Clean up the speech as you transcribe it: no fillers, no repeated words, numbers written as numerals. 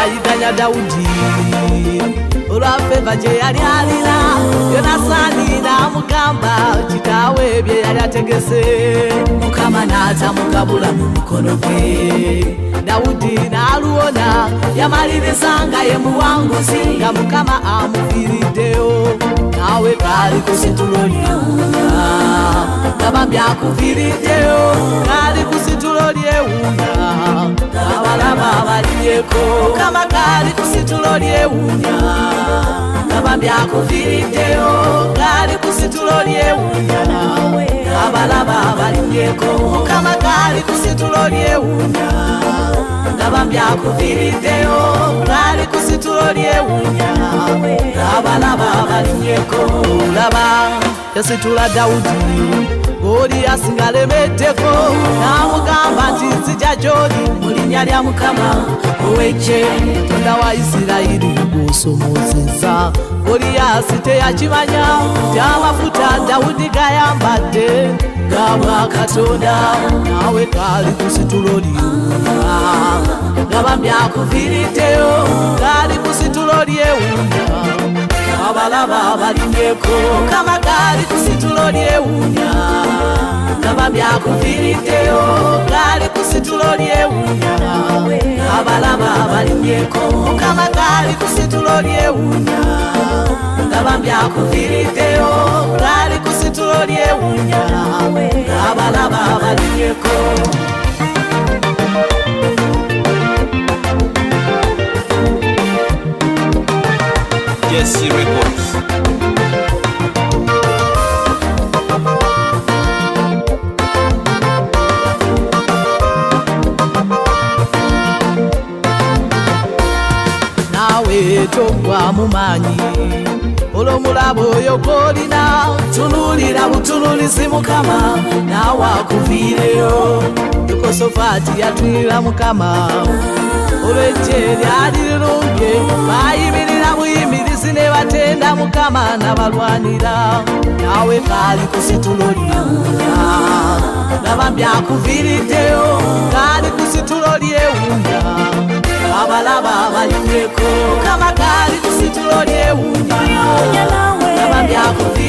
yayiganya Dawudi olwafeva gye yali alina Yonasani n'amugamba kitaawe bye yali ategese Mukama n'atamugabula mu mukono gwe Dawudi n'aluwona yamaliriza nga ye muwanguzi nga Mukama amuviiriddeyo nawe kali ku situlo lyewunda gabambye akuviiriddeyo kali ku situlo lyewunda abalaba abaliyeko Mukama kali ku situlo lyewunda gabambye akuviiriddeyo kali ku situlo lyewunda abalaba abaliyeko Mukama kali ku situlo lyewunda gabambye akuviiriddeyo kali ku situlo lyewunda abalaba abaliyeko laba yasitula Dawudi Goliathi ngalemeddeko n'amugamba nti nzija gy'oli mu linnya lya Mukama ow'eggye Katonda wa Isirayiri gw'osomoozezza Goliathi teyakimanya nti amafuta Dawudi gayambadde gabwa Katonda nawe kali ku situlo lyewunda gabambye akuviiriddeyo kali ku situlo lyewunda abalaba abalinnyeko Mukama kali ku situlo lyewunda gabambye akuviiriddeyo kali ku situlo lyewunda abalaba abalinnyeko Mukama kali ku situlo lyewunda gabambye akuviiriddeyo kali ku situlo lyewunda abalaba abalinnyeko Jesse Records. nawe togwa mu maanyi olw'omulabo oyo gw'olina tunuulira butunuulizi Mukama naawe akuviireyo Yekosafaati yatulira Mukama olw'eggye lyali lirunge bayimirira buyimirizi ne batenda Mukama n'abalwanira naawe kali ku situlo lyewunda gabambye akuviiriddeyo kali ku situlo lyewunda abalaba abalinnyeko Mukama kali ku situlo lyewunda gabambye akuviiriddeyo